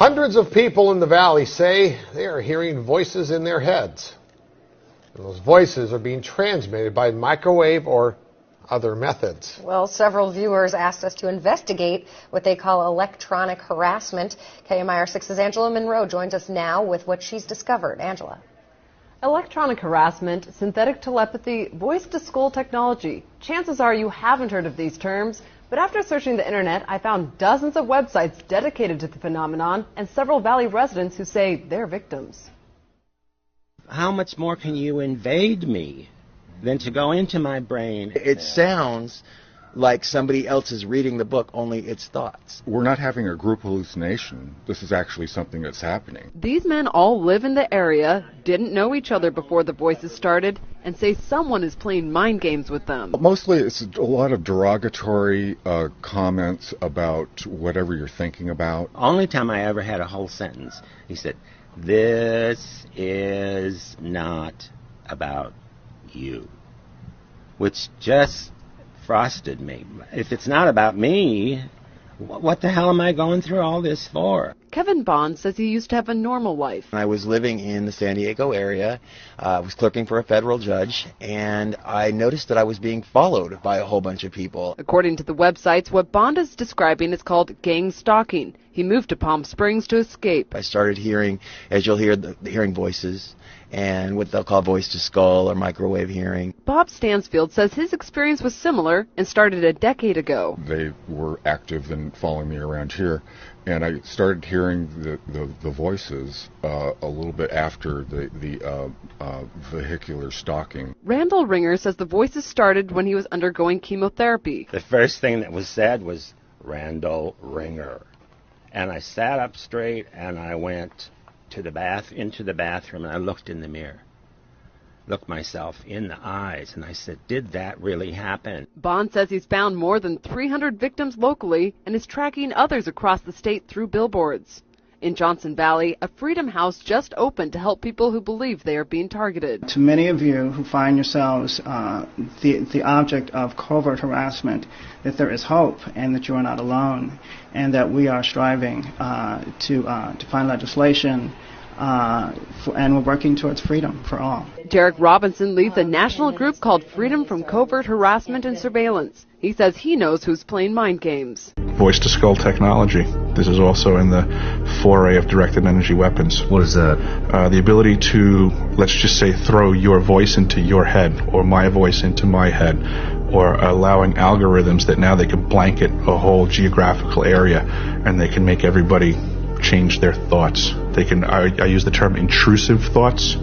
Hundreds of people in the valley say they are hearing voices in their heads. And those voices are being transmitted by microwave or other methods. Well, several viewers asked us to investigate what they call electronic harassment. KMIR 6's Angela Monroe joins us now with what she's discovered. Angela. Electronic harassment, synthetic telepathy, voice-to-skull technology. Chances are you haven't heard of these terms, but after searching the internet, I found dozens of websites dedicated to the phenomenon and several Valley residents who say they're victims. How much more can you invade me than to go into my brain? It sounds like somebody else is reading the book, only it's thoughts. We're not having a group hallucination. This is actually something that's happening. These men all live in the area, didn't know each other before the voices started, and say someone is playing mind games with them. Mostly it's a lot of derogatory comments about whatever you're thinking about. Only time I ever had a whole sentence, he said, "This is not about you," which just frosted me. If it's not about me, what the hell am I going through all this for? Kevin Bond says he used to have a normal life. I was living in the San Diego area. I was clerking for a federal judge, and I noticed that I was being followed by a whole bunch of people. According to the websites, what Bond is describing is called gang stalking. He moved to Palm Springs to escape. I started hearing, as you'll hear, hearing voices and what they'll call voice-to-skull or microwave hearing. Bob Stansfield says his experience was similar and started a decade ago. They were active in following me around here, and I started hearing the voices a little bit after the vehicular stalking. Randall Ringer says the voices started when he was undergoing chemotherapy. The first thing that was said was, "Randall Ringer." And I sat up straight and I went into the bathroom, and I looked in the mirror, looked myself in the eyes, and I said, did that really happen? Bond says he's found more than 300 victims locally and is tracking others across the state through billboards. In Johnson Valley, a Freedom House just opened to help people who believe they are being targeted. To many of you who find yourselves the object of covert harassment, that there is hope and that you are not alone, and that we are striving to find legislation and we're working towards freedom for all. Derek Robinson leads a national group called Freedom from Covert Harassment and Surveillance. He says he knows who's playing mind games. Voice-to-skull technology. This is also in the foray of directed energy weapons. What is that? The ability to, let's just say, throw your voice into your head or my voice into my head, or allowing algorithms that now they can blanket a whole geographical area and they can make everybody change their thoughts. They can, I use the term intrusive thoughts.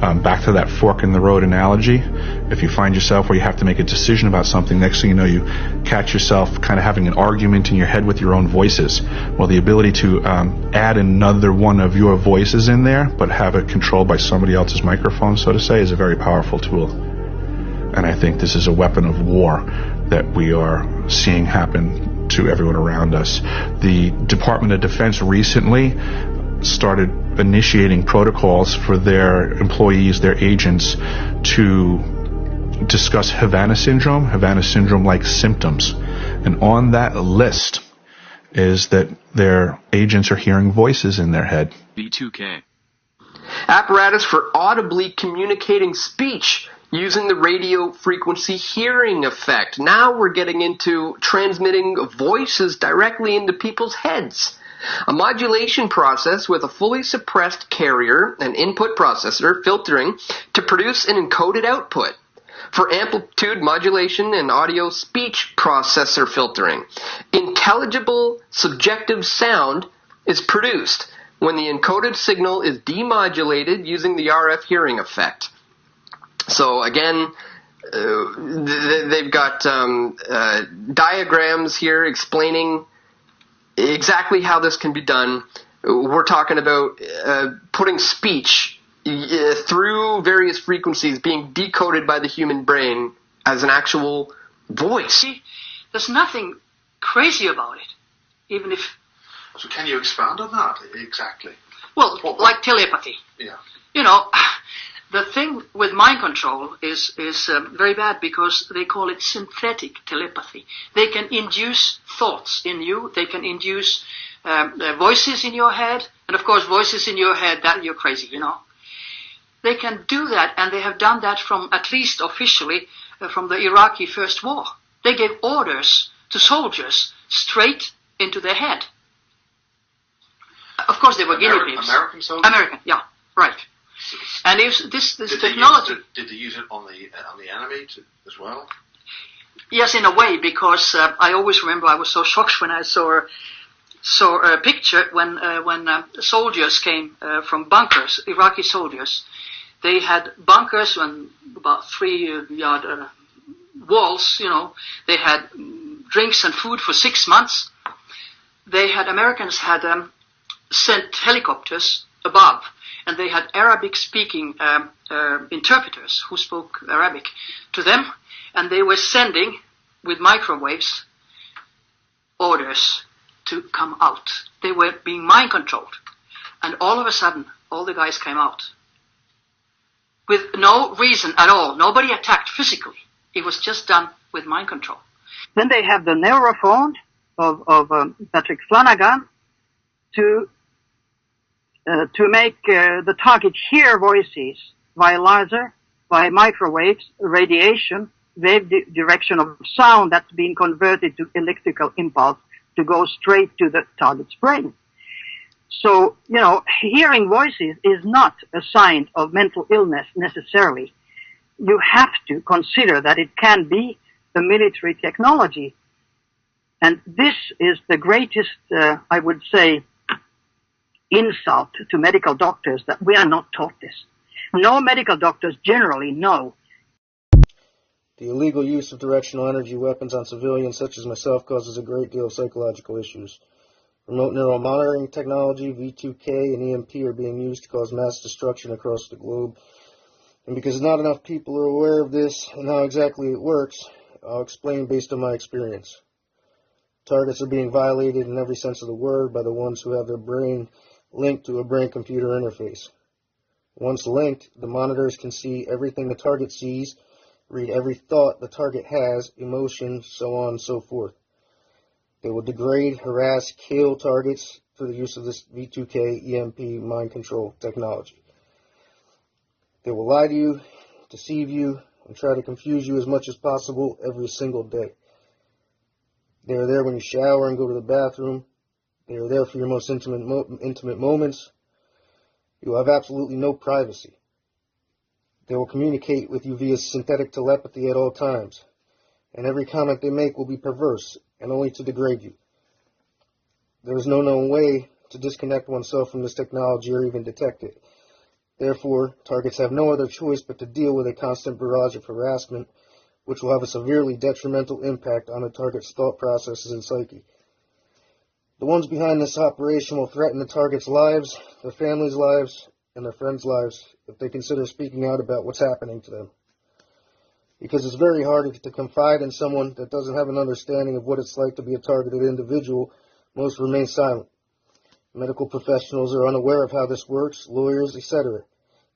Back to that fork in the road analogy. If you find yourself where you have to make a decision about something, next thing you know, you catch yourself kind of having an argument in your head with your own voices. Well, the ability to add another one of your voices in there, but have it controlled by somebody else's microphone, so to say, is a very powerful tool. And I think this is a weapon of war that we are seeing happen to everyone around us. The Department of Defense recently started initiating protocols for their employees, their agents, to discuss Havana syndrome-like symptoms. And on that list is that their agents are hearing voices in their head. B2K. Apparatus for audibly communicating speech using the radio frequency hearing effect. Now we're getting into transmitting voices directly into people's heads. A modulation process with a fully suppressed carrier and input processor filtering to produce an encoded output. For amplitude modulation and audio speech processor filtering, intelligible subjective sound is produced when the encoded signal is demodulated using the RF hearing effect. So again, they've got diagrams here explaining exactly how this can be done. We're talking about putting speech through various frequencies being decoded by the human brain as an actual voice. See, there's nothing crazy about it, even if... So can you expand on that exactly? Well, like telepathy. Yeah. You know, the thing with mind control is very bad because they call it synthetic telepathy. They can induce thoughts in you. They can induce voices in your head, and of course voices in your head that you're crazy, you know. They can do that, and they have done that from, at least officially, from the Iraqi First War. They gave orders to soldiers straight into their head. Of course, they were guinea pigs. American soldiers? American, yeah, right. And this technology... Did they use it on the enemy as well? Yes, in a way, because I always remember I was so shocked when I saw a picture when soldiers came from bunkers, Iraqi soldiers. They had bunkers and about 3-yard walls, you know. They had drinks and food for 6 months. Americans had sent helicopters above, and they had Arabic-speaking interpreters who spoke Arabic to them, and they were sending, with microwaves, orders to come out. They were being mind-controlled. And all of a sudden, all the guys came out. With no reason at all. Nobody attacked physically. It was just done with mind control. Then they have the neurophone of Patrick Flanagan to make the target hear voices via laser, via microwaves, radiation, wave direction of sound that's being converted to electrical impulse to go straight to the target's brain. So, you know, hearing voices is not a sign of mental illness necessarily. You have to consider that it can be a military technology. And this is the greatest, I would say, insult to medical doctors, that we are not taught this. No medical doctors generally know. The illegal use of directional energy weapons on civilians such as myself causes a great deal of psychological issues. Remote neural monitoring technology, V2K, and EMP are being used to cause mass destruction across the globe. And because not enough people are aware of this and how exactly it works, I'll explain based on my experience. Targets are being violated in every sense of the word by the ones who have their brain linked to a brain-computer interface. Once linked, the monitors can see everything the target sees, read every thought the target has, emotion, so on and so forth. They will degrade, harass, kill targets through the use of this V2K EMP mind control technology. They will lie to you, deceive you, and try to confuse you as much as possible every single day. They are there when you shower and go to the bathroom. They are there for your most intimate moments. You will have absolutely no privacy. They will communicate with you via synthetic telepathy at all times, and every comment they make will be perverse and only to degrade you. There is no known way to disconnect oneself from this technology or even detect it. Therefore, targets have no other choice but to deal with a constant barrage of harassment, which will have a severely detrimental impact on the target's thought processes and psyche. The ones behind this operation will threaten the target's lives, their families' lives, and their friends' lives if they consider speaking out about what's happening to them. Because it's very hard to confide in someone that doesn't have an understanding of what it's like to be a targeted individual. Most remain silent. Medical professionals are unaware of how this works, lawyers, etc.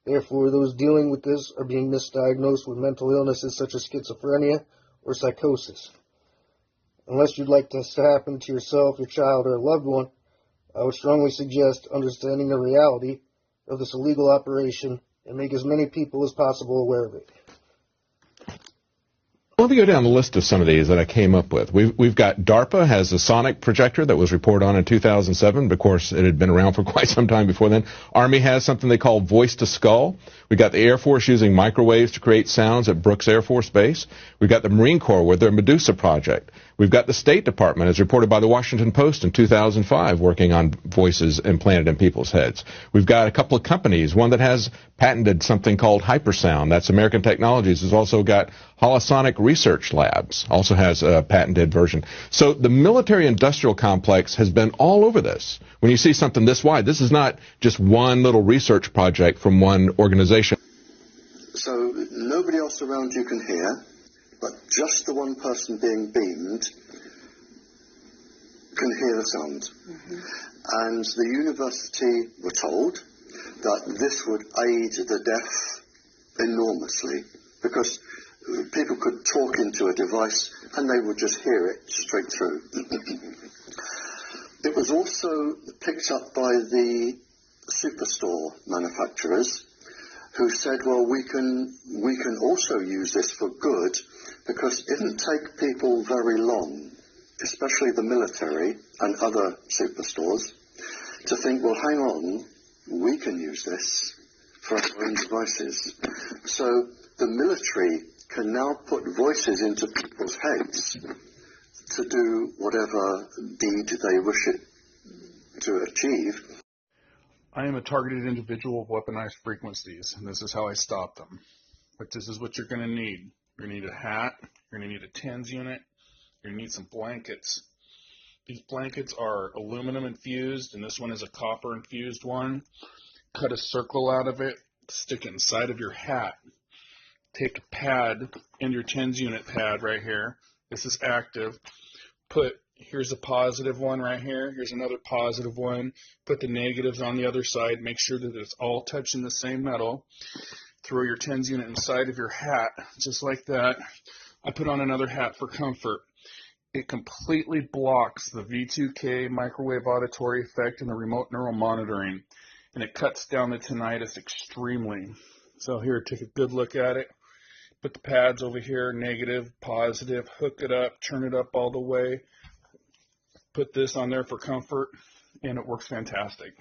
Therefore, those dealing with this are being misdiagnosed with mental illnesses such as schizophrenia or psychosis. Unless you'd like this to happen to yourself, your child, or a loved one, I would strongly suggest understanding the reality of this illegal operation and make as many people as possible aware of it. Let me go down the list of some of these that I came up with. We've got DARPA has a sonic projector that was reported on in 2007. But of course, it had been around for quite some time before then. Army has something they call voice to skull. We got the Air Force using microwaves to create sounds at Brooks Air Force Base. We've got the Marine Corps with their Medusa project. We've got the State Department, as reported by the Washington Post in 2005, working on voices implanted in people's heads. We've got a couple of companies, one that has patented something called hypersound. That's American Technologies. Has also got Holosonic Research Labs, also has a patented version. So the military-industrial complex has been all over this. When you see something this wide, this is not just one little research project from one organization. So nobody else around you can hear, but just the one person being beamed can hear the sound. Mm-hmm. And the university were told that this would aid the deaf enormously, because people could talk into a device and they would just hear it straight through. It was also picked up by the superstore manufacturers, who said, well, we can also use this for good, because it didn't take people very long, especially the military and other superstores, to think, well, hang on, we can use this for our own devices. So the military can now put voices into people's heads to do whatever deed they wish it to achieve. I am a targeted individual with weaponized frequencies, and this is how I stop them. But this is what you're going to need. You're going to need a hat, you're going to need a TENS unit, you're going to need some blankets. These blankets are aluminum infused, and this one is a copper infused one. Cut a circle out of it, stick it inside of your hat. Take a pad, in your TENS unit pad right here. This is active. Here's a positive one right here. Here's another positive one. Put the negatives on the other side. Make sure that it's all touching the same metal. Throw your TENS unit inside of your hat, just like that. I put on another hat for comfort. It completely blocks the V2K microwave auditory effect and the remote neural monitoring, and it cuts down the tinnitus extremely. So here, take a good look at it. Put the pads over here, negative, positive, hook it up, turn it up all the way. Put this on there for comfort, and it works fantastic.